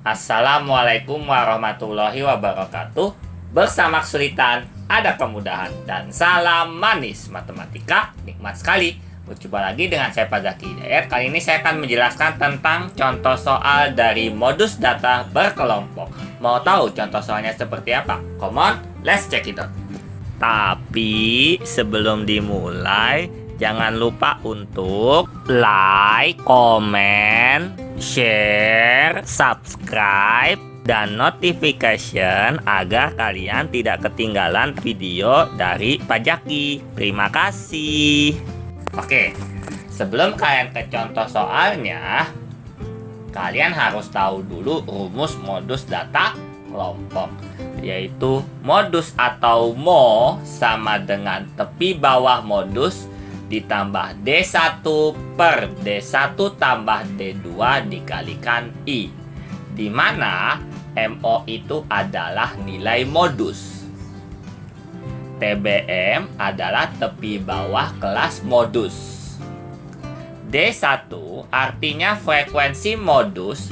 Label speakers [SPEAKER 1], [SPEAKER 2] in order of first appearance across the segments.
[SPEAKER 1] Assalamualaikum warahmatullahi wabarakatuh. Bersama kesulitan ada kemudahan, dan salam manis matematika nikmat sekali. Berjumpa lagi dengan saya Pak Zaki Hidayat. Kali ini saya akan menjelaskan tentang contoh soal dari modus data berkelompok. Mau tahu contoh soalnya seperti apa? Come on, let's check it out. Tapi sebelum dimulai, jangan lupa untuk like, comment, share, subscribe, dan notification agar kalian tidak ketinggalan video dari Pak Zaki. Terima kasih. Oke, sebelum kalian ke contoh soalnya, kalian harus tahu dulu rumus modus data kelompok, yaitu modus atau mo sama dengan tepi bawah modus ditambah D1 per D1 tambah D2 dikalikan I, di mana MO itu adalah nilai modus. TBM adalah tepi bawah kelas modus. D1 artinya frekuensi modus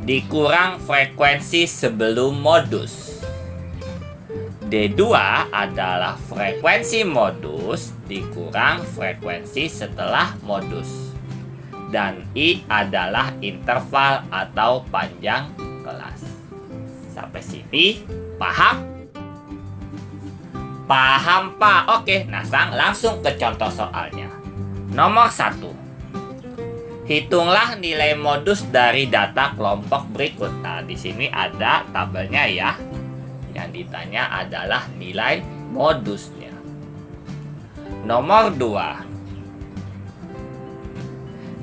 [SPEAKER 1] dikurang frekuensi sebelum modus. D2 adalah frekuensi modus dikurang frekuensi setelah modus. Dan I adalah interval atau panjang kelas. Sampai sini paham? Paham Pak? Oke, nah sekarang langsung ke contoh soalnya. Nomor 1. Hitunglah nilai modus dari data kelompok berikut. Nah, di sini ada tabelnya ya. Yang ditanya adalah nilai modusnya. Nomor 2.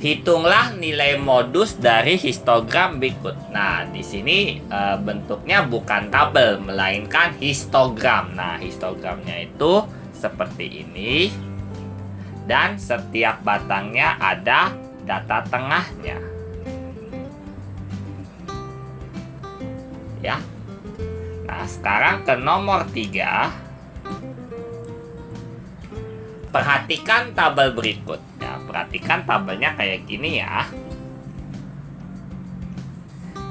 [SPEAKER 1] Hitunglah nilai modus dari histogram berikut. Nah, di sini bentuknya bukan tabel, melainkan histogram. Nah, histogramnya itu seperti ini. Dan setiap batangnya ada data tengahnya. Ya. Nah, sekarang ke nomor 3. Perhatikan tabel berikut. Ya, perhatikan tabelnya kayak gini ya.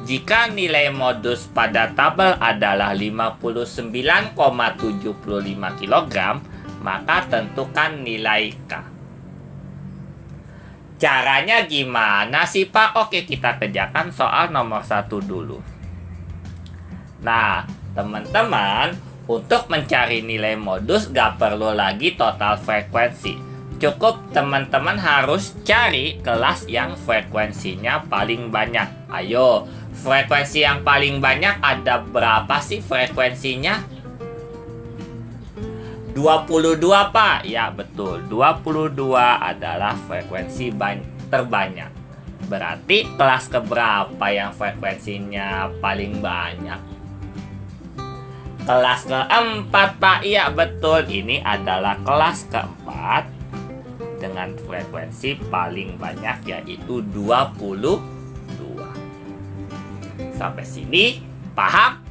[SPEAKER 1] Jika nilai modus pada tabel adalah 59,75 kg, maka tentukan nilai K. Caranya gimana sih Pak? Oke, kita kerjakan soal nomor 1 dulu. Nah, teman-teman, untuk mencari nilai modus gak perlu lagi total frekuensi. Cukup teman-teman harus cari kelas yang frekuensinya paling banyak. Ayo, frekuensi yang paling banyak ada berapa sih frekuensinya? 22 Pak. Ya betul, 22 adalah frekuensi terbanyak. Berarti kelas keberapa yang frekuensinya paling banyak? Kelas keempat Pak. Iya betul, ini adalah kelas keempat dengan frekuensi paling banyak, yaitu 22. Sampai sini paham?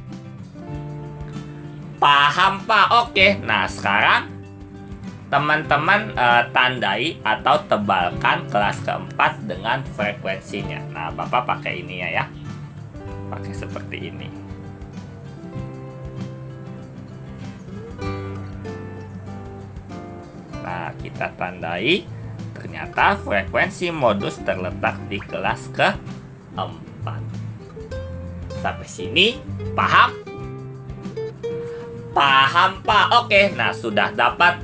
[SPEAKER 1] Paham Pak? Oke, nah sekarang teman-teman tandai atau tebalkan kelas keempat dengan frekuensinya. Nah, Bapak pakai ini ya. Pakai seperti ini. Nah, kita tandai, ternyata frekuensi modus terletak di kelas keempat. Sampai sini paham? Paham Pak? Oke, nah sudah dapat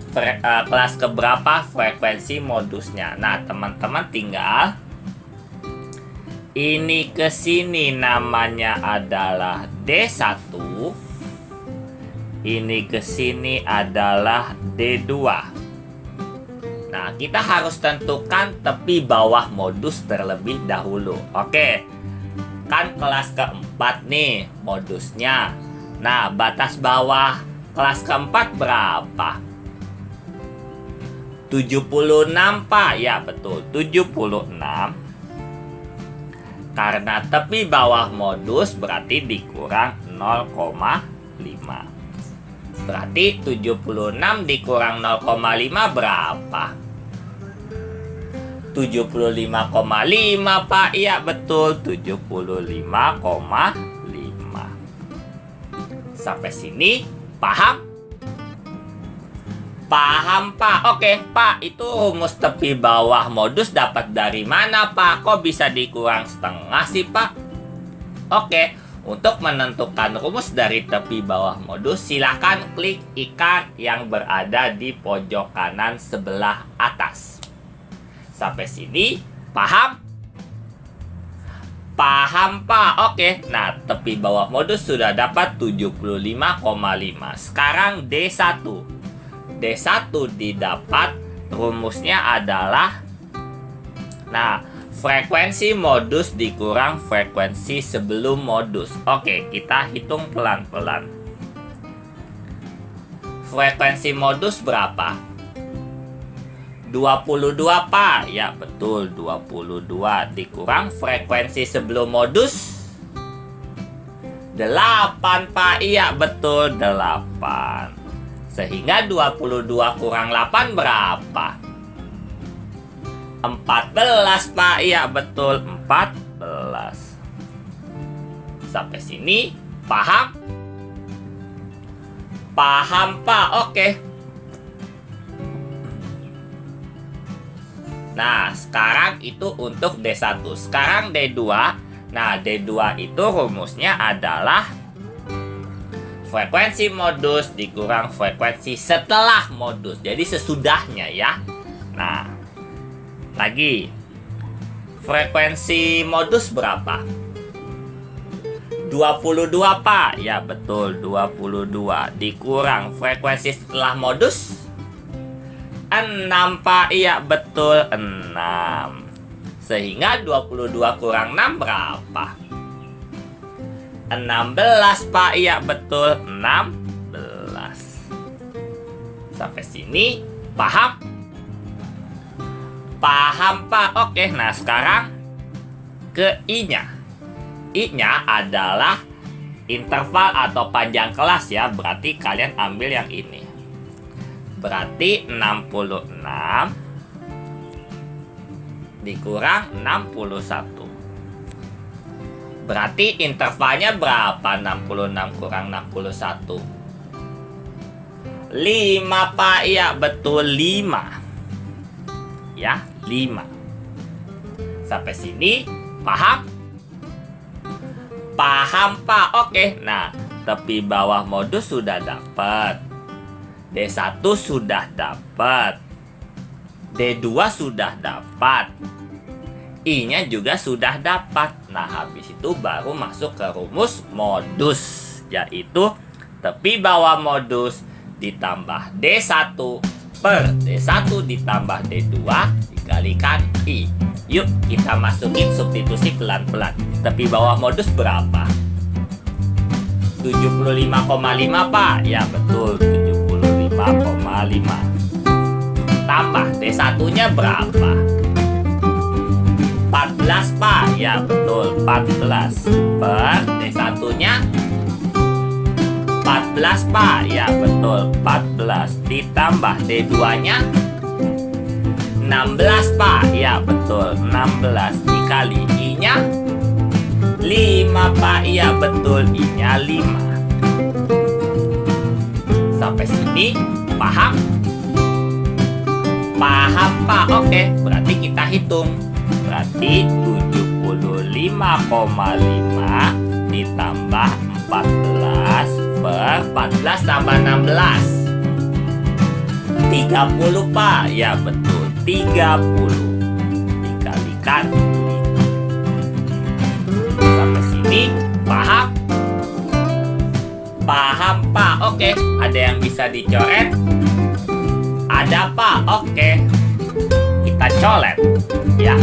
[SPEAKER 1] kelas keberapa frekuensi modusnya. Nah, teman-teman tinggal ini ke sini, namanya adalah D1. Ini ke sini adalah D2. Nah, kita harus tentukan tepi bawah modus terlebih dahulu. Oke, kan kelas keempat nih modusnya. Nah, batas bawah kelas keempat berapa? 76 Pak. Ya betul, 76. Karena tepi bawah modus berarti dikurang 0,5. Berarti 76 dikurang 0,5 berapa? 75,5 Pak. Iya betul, 75,5. Sampai sini paham? Paham Pak. Oke Pak, itu rumus tepi bawah modus dapat dari mana Pak? Kok bisa dikurang setengah sih Pak? Oke, untuk menentukan rumus dari tepi bawah modus, silakan klik ikar yang berada di pojok kanan sebelah atas. Sampai sini paham? Paham Pak. Oke, nah tepi bawah modus sudah dapat 75,5. Sekarang D1. D1 didapat, rumusnya adalah, nah, frekuensi modus dikurang frekuensi sebelum modus. Oke, kita hitung pelan-pelan. Frekuensi modus berapa? 22 Pak. Ya betul, 22 dikurang frekuensi sebelum modus 8 Pak. Iya betul, 8. Sehingga 22 kurang 8 berapa? 14 Pak. Iya betul, 14. Sampai sini paham? Paham Pak. Oke. Nah, sekarang itu untuk D1. Sekarang D2. Nah, D2 itu rumusnya adalah frekuensi modus dikurang frekuensi setelah modus. Jadi sesudahnya ya. Nah, lagi. Frekuensi modus berapa? 22 Pak. Ya betul, 22 dikurang frekuensi setelah modus 6 Pak. Iya betul, 6. Sehingga 22 kurang 6 berapa? 16 Pak. Iya betul, 16. Sampai sini paham? Paham Pak. Oke, nah sekarang ke I-nya. I-nya adalah interval atau panjang kelas ya. Berarti kalian ambil yang ini. Berarti 66 dikurang 61. Berarti intervalnya berapa? 66 kurang 61. 5 Pak. Iya betul, 5. Ya, 5. Sampai sini paham? Paham Pak. Oke, nah tepi bawah modus sudah dapat. D1 sudah dapat. D2 sudah dapat. I-nya juga sudah dapat. Nah, habis itu baru masuk ke rumus modus, yaitu tepi bawah modus ditambah D1 per D1 ditambah D2 dikalikan I. Yuk, kita masukin substitusi pelan-pelan. Tepi bawah modus berapa? 75,5 Pak. Ya betul, 75,5. Tambah D1-nya berapa? 14 Pak. Ya betul, 14 per D1-nya 14 Pak. Ya betul, 14 ditambah D2-nya 16 Pak. Ya betul, 16 dikali I-nya 5 Pak. Ya betul, I-nya 5. Sampai sini paham? Paham Pak. Oke, berarti kita hitung. Berarti 75,5 ditambah 14 per 14 tambah 16 30 Pak. Ya betul, 30 dikalikan 5. Sampai sini paham? Paham Pak. Oke, ada yang bisa dicoret? Ada Pak. Oke, kita coret ya.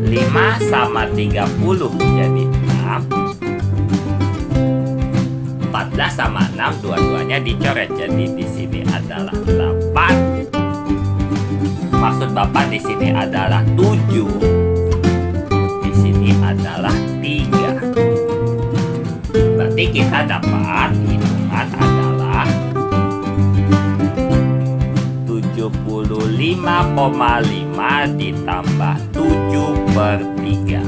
[SPEAKER 1] 5 sama 30 jadi 6. 14 sama 6 dua-duanya dicoret. Jadi di sini adalah 8. Maksud Bapak di sini adalah 7. Di sini adalah 3. Berarti kita dapat hitungan adalah 75,5 75,5 ditambah 7/3.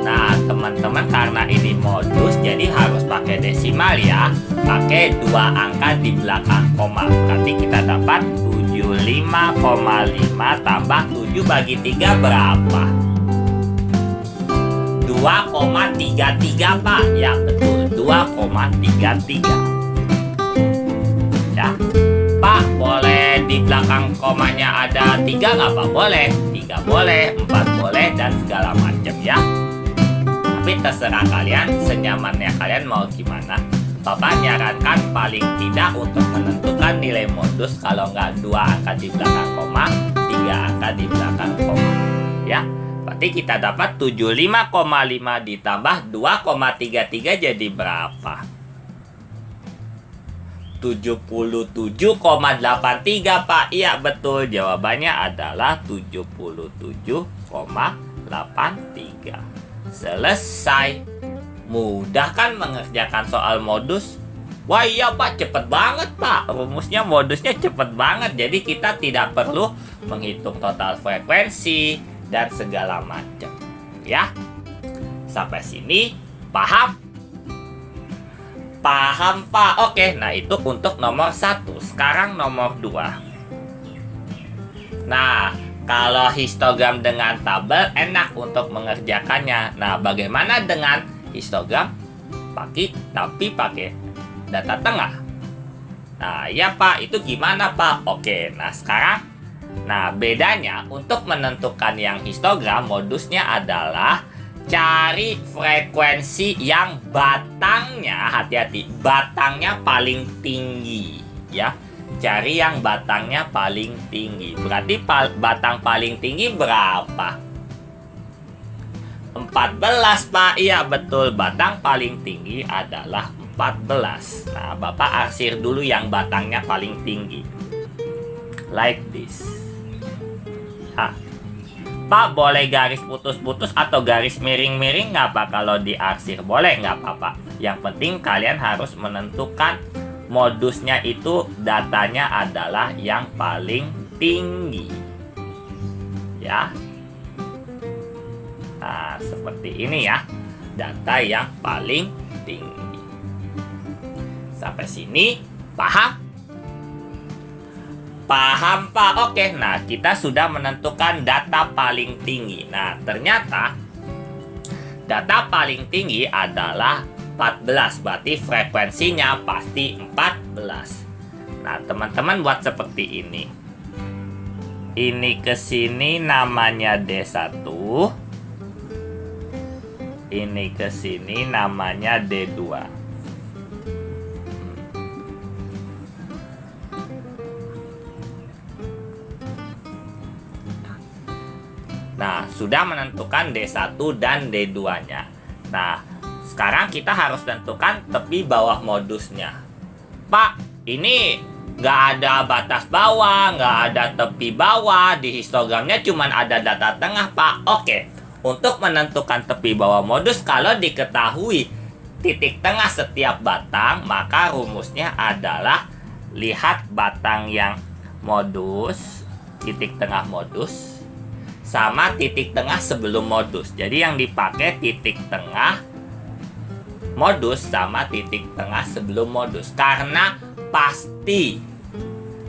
[SPEAKER 1] Nah, teman-teman, karena ini modus jadi harus pakai desimal ya. Pakai 2 angka di belakang koma. Berarti kita dapat 75,5 tambah 7 bagi 3 berapa? 2,33 Pak. Ya betul, 2,33. Ya. Pak, boleh di belakang komanya ada 3 nggak Pak? Boleh. 3 boleh, 4 boleh, dan segala macam ya. Tapi terserah kalian, senyamannya kalian mau gimana. Bapak nyarankan paling tidak untuk menentukan nilai modus kalau nggak 2 angka di belakang koma, 3 angka di belakang koma. Ya, berarti kita dapat 75,5 ditambah 2,33 jadi berapa? 77,83 Pak. Iya betul, jawabannya adalah 77,83. Selesai. Mudah kan mengerjakan soal modus? Wah iya Pak, cepet banget Pak. Rumusnya, modusnya cepet banget. Jadi kita tidak perlu menghitung total frekuensi dan segala macam. Ya. Sampai sini paham? Paham Pak. Oke, nah itu untuk nomor 1. Sekarang nomor 2. Nah, kalau histogram dengan tabel enak untuk mengerjakannya. Nah, bagaimana dengan histogram tapi pakai data tengah? Nah, ya Pak, itu gimana Pak? Oke, nah sekarang, nah bedanya untuk menentukan yang histogram, modusnya adalah cari frekuensi yang batangnya, hati-hati, batangnya paling tinggi ya. Cari yang batangnya paling tinggi. Berarti batang paling tinggi berapa? 14 Pak. Iya betul, batang paling tinggi adalah 14. Nah, Bapak arsir dulu yang batangnya paling tinggi. Like this. Ya. Pak, boleh garis putus-putus atau garis miring-miring nggak Pak kalau diarsir? Boleh, nggak apa-apa. Yang penting kalian harus menentukan modusnya itu datanya adalah yang paling tinggi. Ya. Nah, seperti ini ya. Data yang paling tinggi. Sampai sini paham? Paham Pak? Oke, nah kita sudah menentukan data paling tinggi. Nah, ternyata data paling tinggi adalah 14, berarti frekuensinya pasti 14. Nah, teman-teman buat seperti ini. Ini ke sini namanya D1. Ini ke sini namanya D2. Nah, sudah menentukan D1 dan D2-nya. Nah, sekarang kita harus tentukan tepi bawah modusnya. Pak, ini nggak ada batas bawah, nggak ada tepi bawah. Di histogramnya cuma ada data tengah, Pak. Oke, untuk menentukan tepi bawah modus, kalau diketahui titik tengah setiap batang, maka rumusnya adalah lihat batang yang modus, titik tengah modus, sama titik tengah sebelum modus. Jadi yang dipakai titik tengah modus sama titik tengah sebelum modus, karena pasti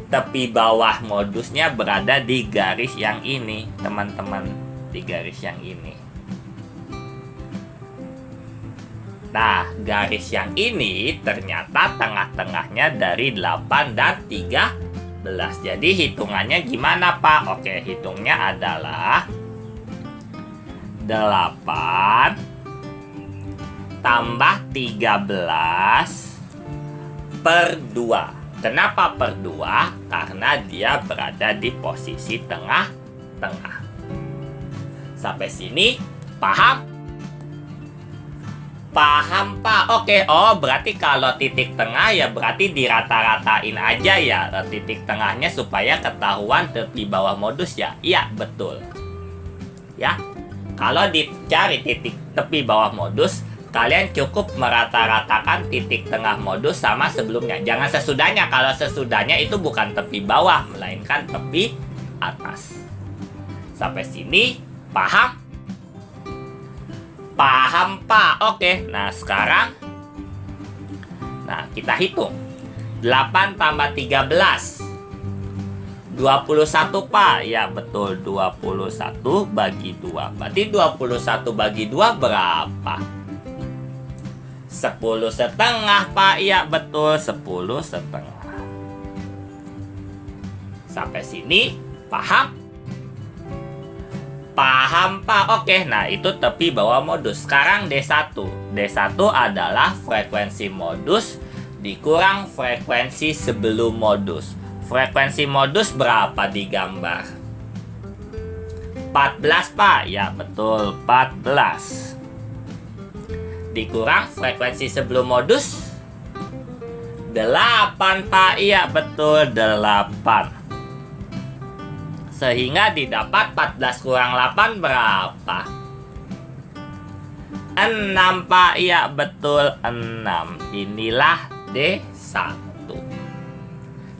[SPEAKER 1] tepi bawah modusnya berada di garis yang ini, teman-teman, di garis yang ini. Nah, garis yang ini ternyata tengah-tengahnya dari 8 dan 13. Jadi hitungannya gimana Pak? Oke, hitungnya adalah 8 tambah 13 per 2. Kenapa per 2? Karena dia berada di posisi tengah-tengah. Sampai sini paham? Paham Pak? Oke, oh berarti kalau titik tengah ya berarti dirata-ratain aja ya titik tengahnya supaya ketahuan tepi bawah modus ya. Iya, betul. Ya, kalau dicari titik tepi bawah modus, kalian cukup merata-ratakan titik tengah modus sama sebelumnya. Jangan sesudahnya. Kalau sesudahnya itu bukan tepi bawah, melainkan tepi atas. Sampai sini paham? Paham, Pak? Oke, nah sekarang kita hitung. 8 tambah 13 21, Pak. Ya betul, 21 bagi 2. Berarti 21 bagi 2 berapa? 10 setengah, Pak. Ya betul, 10 setengah. Sampai sini paham? Paham, Pak. Oke, nah itu tepi bawah modus. Sekarang D1. D1 adalah frekuensi modus dikurang frekuensi sebelum modus. Frekuensi modus berapa di gambar? 14, Pak. Ya betul, 14. Dikurang frekuensi sebelum modus 8, Pak. Iya betul, 8. Sehingga didapat 14 kurang 8 berapa? 6, Pak. Iya betul, 6. Inilah D1.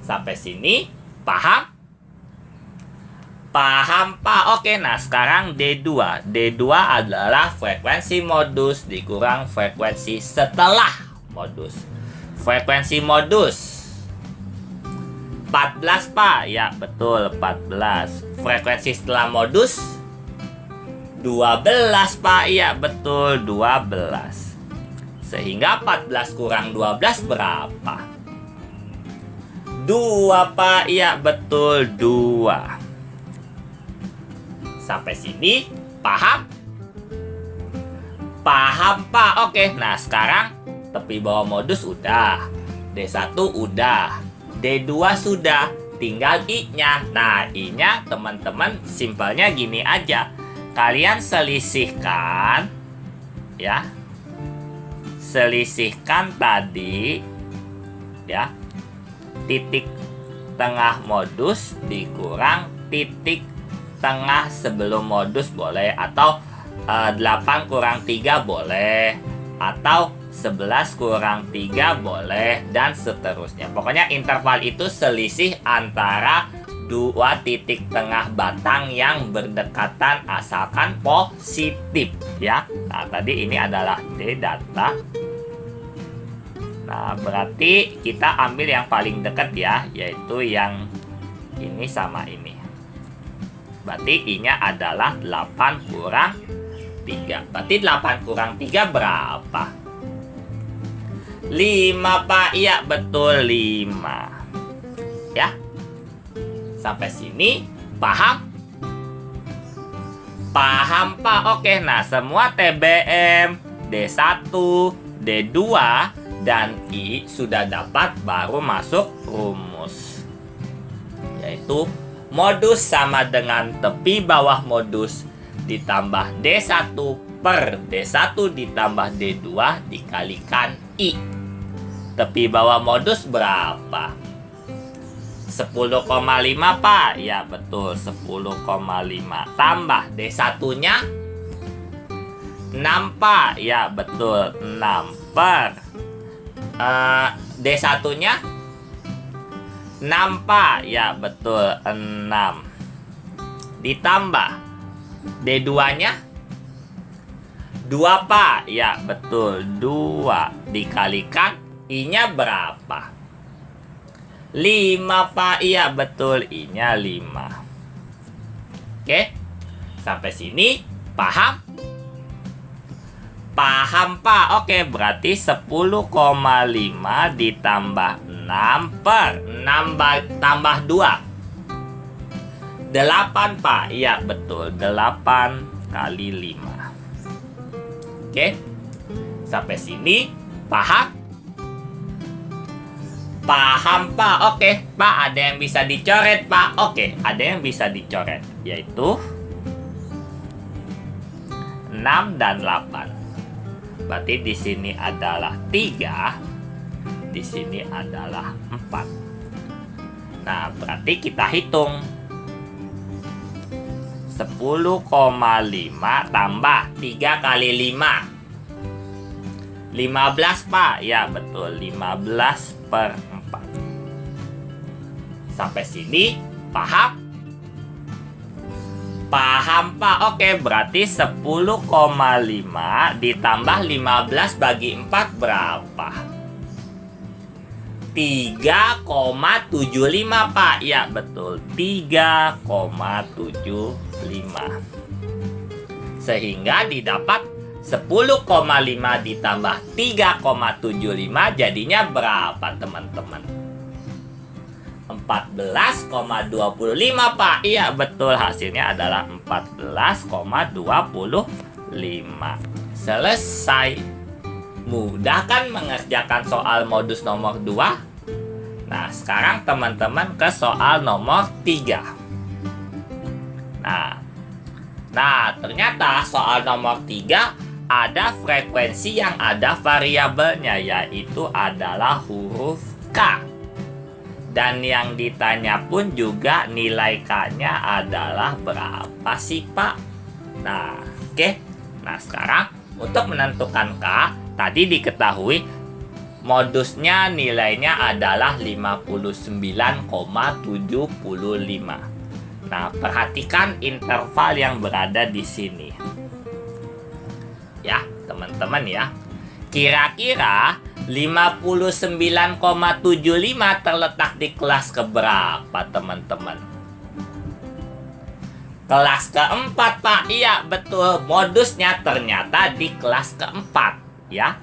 [SPEAKER 1] Sampai sini paham? Paham, Pak. Oke, nah sekarang D2. D2 adalah frekuensi modus dikurang frekuensi setelah modus. Frekuensi modus 14, Pak. Ya betul, 14. Frekuensi setelah modus 12, Pak. Ya betul, 12. Sehingga 14 kurang 12 berapa? 2, Pak. Ya betul, 2. Sampai sini paham? Paham, Pak. Oke, nah sekarang tepi bawah modus udah, D1 udah, D2 sudah, tinggal I-nya. Nah, I-nya teman-teman simpelnya gini aja. Kalian selisihkan ya. Selisihkan tadi ya. Titik tengah modus dikurang titik tengah sebelum modus boleh, atau 8 kurang 3 boleh, atau 11 kurang 3 boleh, dan seterusnya. Pokoknya interval itu selisih antara dua titik tengah batang yang berdekatan asalkan positif ya. Nah, tadi ini adalah D data. Nah, berarti kita ambil yang paling dekat ya, yaitu yang ini sama ini. Berarti I-nya adalah 8 kurang 3. Berarti 8 kurang 3 berapa? 5, Pak. Iya, betul, 5. Ya. Sampai sini paham? Paham, Pak. Oke, nah semua TBM, D1, D2, dan I sudah dapat, baru masuk rumus. Yaitu modus sama dengan tepi bawah modus ditambah D1 per D1 ditambah D2 dikalikan I. Tepi bawah modus berapa? 10,5, Pak. Ya betul, 10,5. Tambah D1-nya 6, Pak. Ya betul, 6 per D1-nya 6, Pak. Ya betul, 6. Ditambah D2-nya 2, Pak. Ya betul, 2. Dikalikan I-nya berapa? 5, Pak. Iya betul, I-nya 5. Oke, sampai sini paham? Paham, Pak. Oke, berarti 10,5 ditambah 6 per 6 tambah 2 8, Pak. Iya betul, 8 kali 5. Oke, sampai sini paham? Paham, Pak. Oke, Pak, ada yang bisa dicoret, Pak. Oke, ada yang bisa dicoret, yaitu 6 dan 8. Berarti di sini adalah 3, di sini adalah 4. Nah, berarti kita hitung 10,5 tambah 3 kali 5. 15 Pak. Ya betul, 15 per 4. Sampai sini paham? Paham Pak. Oke, berarti 10,5 ditambah 15 bagi 4 berapa? 3,75 Pak. Ya betul, 3,75. Sehingga didapat 10,5 ditambah 3,75 jadinya berapa teman-teman? 14,25 Pak. Iya betul, hasilnya adalah 14,25. Selesai. Mudah kan mengerjakan soal modus nomor 2? Nah, sekarang teman-teman ke soal nomor 3. Nah, ternyata soal nomor 3 ada frekuensi yang ada variabelnya, yaitu adalah huruf K. Dan yang ditanya pun juga nilai K-nya adalah berapa sih Pak? Nah, oke. Nah, sekarang untuk menentukan K, tadi diketahui modusnya nilainya adalah 59,75. Nah, perhatikan interval yang berada di sini. Ya, teman-teman ya. Kira-kira 59,75 terletak di kelas keberapa, teman-teman? Kelas keempat, Pak. Iya, betul. Modusnya ternyata di kelas keempat, ya.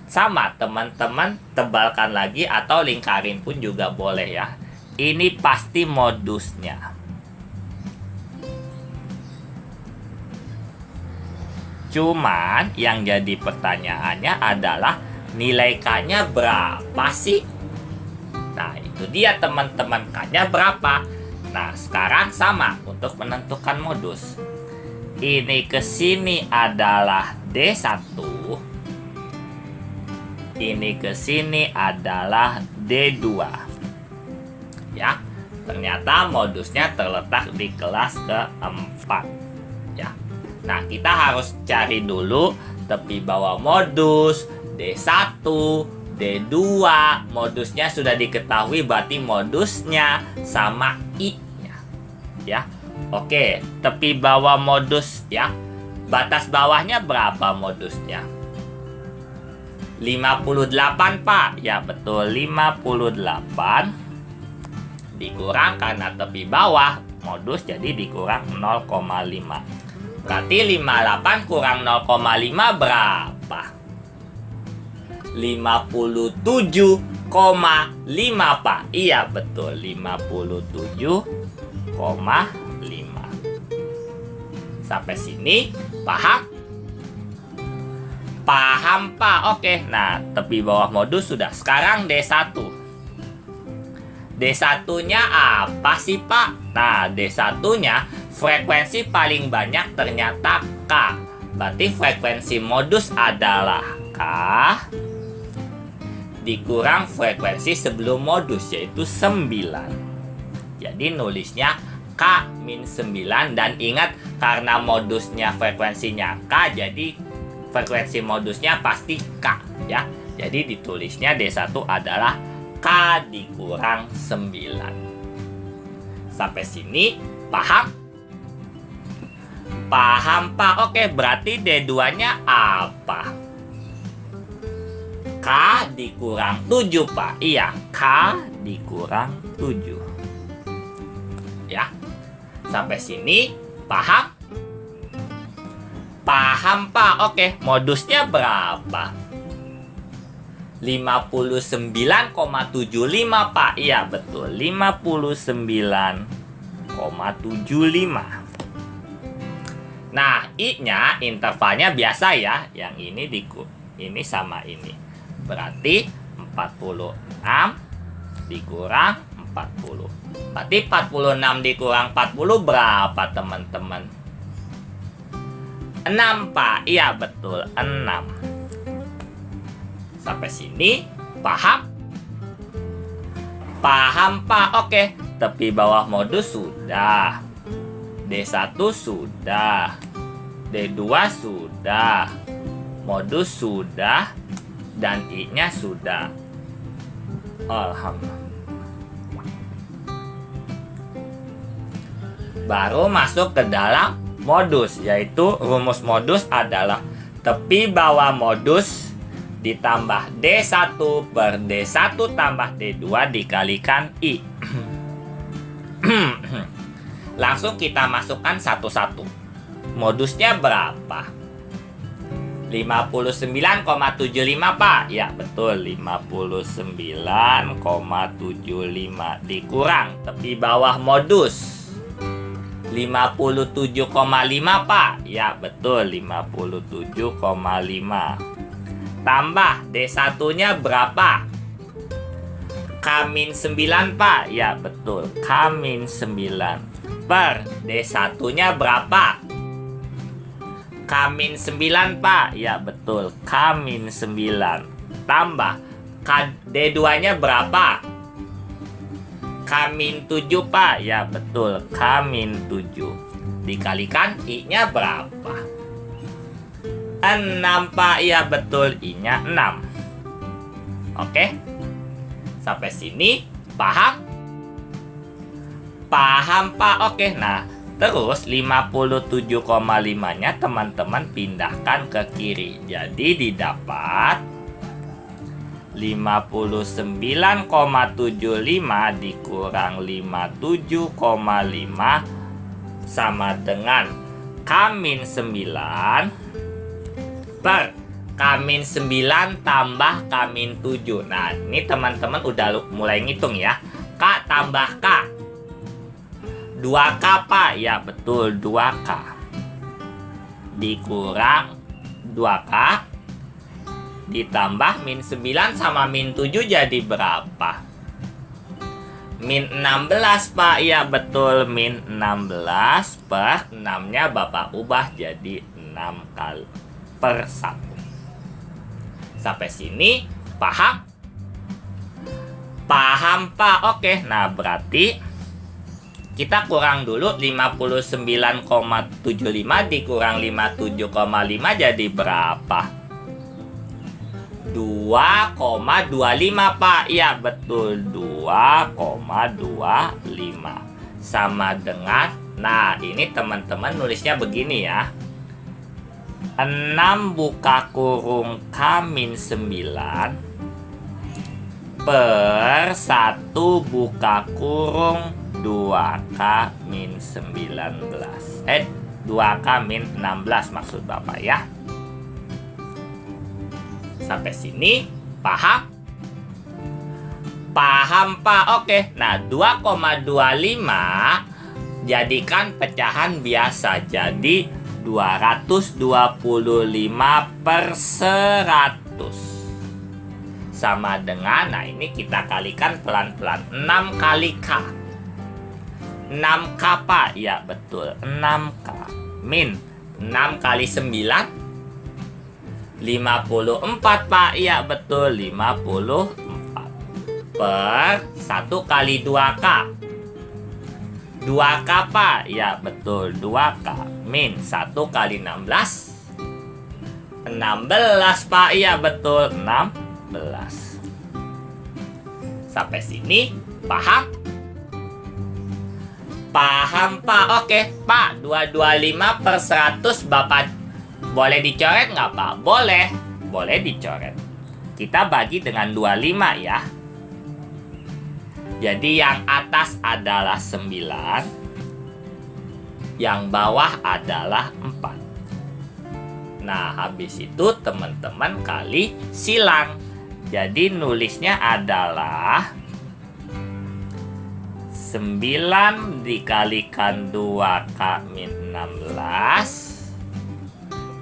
[SPEAKER 1] Sama, teman-teman, tebalkan lagi atau lingkarin pun juga boleh ya. Ini pasti modusnya. Cuman yang jadi pertanyaannya adalah nilai K-nya berapa sih? Nah, itu dia teman-teman, K-nya berapa? Nah, sekarang sama untuk menentukan modus. Ini ke sini adalah D1. Ini ke sini adalah D2. Ya, ternyata modusnya terletak di kelas keempat. Ya. Nah, kita harus cari dulu tepi bawah modus D1, D2. Modusnya sudah diketahui, berarti modusnya sama I-nya. Ya. Oke, tepi bawah modus ya. Batas bawahnya berapa modusnya? 58, Pak. Ya, betul, 58 dikurang karena tepi bawah modus jadi dikurang 0,5. Berarti 58 kurang 0,5 berapa? 57,5 Pak. Iya betul, 57,5. Sampai sini paham? Paham Pak. Oke, nah tepi bawah modus sudah. Sekarang D1. D1-nya apa sih Pak? Nah, D1-nya frekuensi paling banyak ternyata K. Berarti frekuensi modus adalah K dikurang frekuensi sebelum modus, yaitu 9. Jadi nulisnya K-9. Dan ingat, karena modusnya frekuensinya K, jadi frekuensi modusnya pasti K ya. Jadi ditulisnya D1 adalah K dikurang 9. Sampai sini paham? Paham Pak. Oke, berarti D2-nya apa? K dikurang 7 Pak. Iya, K dikurang 7. Ya. Sampai sini paham? Paham Pak. Oke, modusnya berapa? 59,75 Pak. Iya betul, 59,75. Nah, I-nya intervalnya biasa ya. Yang ini sama ini. Berarti 46 dikurang 40. Berarti 46 dikurang 40 berapa teman-teman? 6 Pak. Iya betul, 6. Sampai sini paham? Paham Pak. Oke, tepi bawah modus sudah. D1 sudah. D2 sudah. Modus sudah. dan I-nya sudah. Alhamdulillah. Baru masuk ke dalam modus, yaitu rumus modus adalah tepi bawah modus ditambah D1 per D1 tambah D2 dikalikan I. Langsung kita masukkan satu-satu. Modusnya berapa? 59,75 Pak. Ya betul, 59,75 dikurang tepi bawah modus 57,5 Pak. Ya betul, 57,5. Tambah D1 nya berapa? K-9 Pak. Ya betul, K-9 per D1 nya berapa? K-9 Pak. Ya betul, K-9 tambah D2 nya berapa? K-7 Pak. Ya betul, K-7 dikalikan I-nya berapa? 6 Pak. Ya betul, I-nya 6. Oke, sampai sini paham? Paham Pak. Oke, nah terus 57,5 nya teman-teman pindahkan ke kiri. Jadi didapat 59,75 dikurang 57,5 sama dengan K-9 per K-9 tambah K-7. Nah, ini teman-teman udah mulai ngitung ya. K tambah K. 2K Pak. Ya betul, 2K. Dikurang 2K. Ditambah min 9 sama min 7 jadi berapa? Min 16 Pak. Ya betul, min 16 per 6 nya Bapak ubah jadi 6 kali per 1. Sampai sini paham? Paham Pak. Oke, nah berarti kita kurang dulu 59,75 dikurang 57,5 jadi berapa? 2,25 Pak. Ya betul, 2,25 sama dengan, nah ini teman-teman nulisnya begini ya, 6 buka kurung K-9 per 1 buka kurung 2K-19. 2K-16 maksud Bapak ya. Sampai sini paham? Paham Pak. Oke, nah 2,25 jadikan pecahan biasa. Jadi 225 per 100 sama dengan, nah ini kita kalikan pelan-pelan, 6 kali K. 6K Pak. Ya betul, 6K min 6 kali 9 54 Pak. Ya betul, 54 per 1 kali 2K. 2K Pak. Ya betul, 2K min 1 kali 16 16 Pak. Ya betul, 16. Sampai sini paham? Paham Pak. Oke Pak, 225 per 100 Bapak boleh dicoret nggak Pak? Boleh. Boleh dicoret. Kita bagi dengan 25 ya. Jadi yang atas adalah 9, yang bawah adalah 4. Nah, habis itu teman-tean kali silang. Jadi nulisnya adalah 9 dikalikan 2K-16.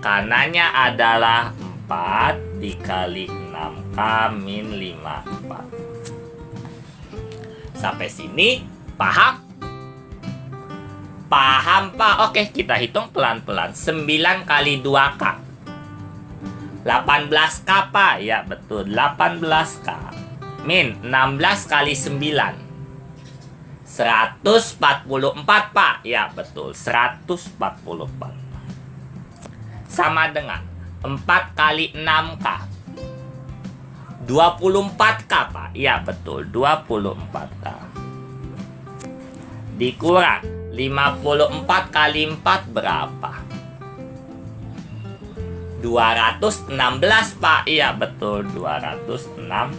[SPEAKER 1] Kanannya adalah 4 dikali 6K-54. Sampai sini paham? Paham Pak. Oke, kita hitung pelan-pelan. 9 kali 2K 18K Pak. Ya betul, 18K min 16 kali 9 144 Pak. Ya betul, 144 sama dengan 4 kali 6K. 24K, Pak. Iya, betul. 24K. Dikurang 54 kali 4 berapa? 216, Pak. Iya, betul. 216.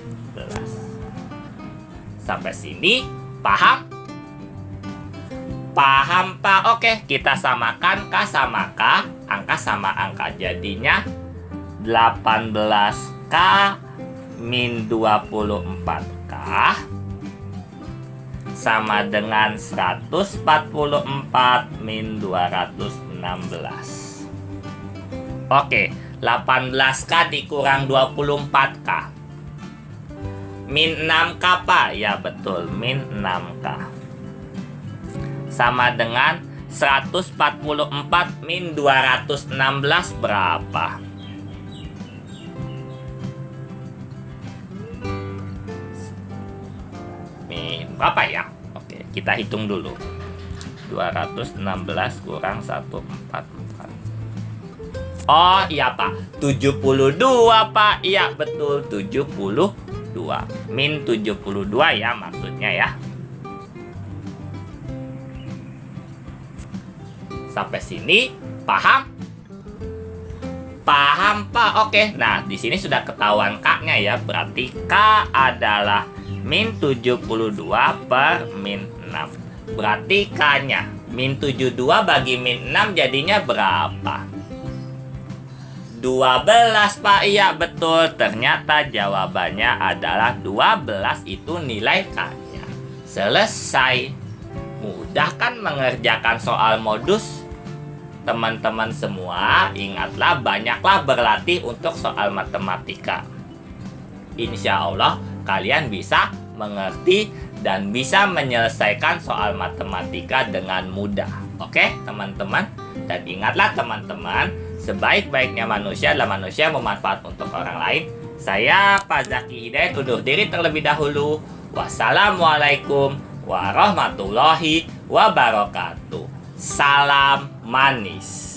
[SPEAKER 1] Sampai sini paham? Paham, Pak. Oke, kita samakan K sama K, angka sama angka. Jadinya 18K min 24K sama dengan 144 min 216. Oke, 18K dikurang 24K. Min 6K, Pak. Ya, betul. Min 6K. Sama dengan 144 min 216 berapa? Min berapa ya? Oke, kita hitung dulu. 216 kurang 144. Oh iya, Pak. 72, Pak. Iya, betul. 72. Min 72 ya maksudnya ya. Sampai sini paham? Paham, Pak. Oke. Nah, di sini sudah ketahuan K-nya ya. Berarti K adalah min 72 per min 6. Berarti K-nya min 72 bagi min 6 jadinya berapa? 12, Pak. Iya, betul. Ternyata jawabannya adalah 12 itu nilai K-nya. Selesai. Mudah kan mengerjakan soal modus? Teman-teman semua, ingatlah banyaklah berlatih untuk soal matematika. Insya Allah kalian bisa mengerti dan bisa menyelesaikan soal matematika dengan mudah. Oke, teman-teman? Dan ingatlah teman-teman, sebaik-baiknya manusia adalah manusia yang bermanfaat untuk orang lain. Saya Pak Zaki Hidayat undur diri terlebih dahulu. Wassalamualaikum warahmatullahi wabarakatuh. Salam manis.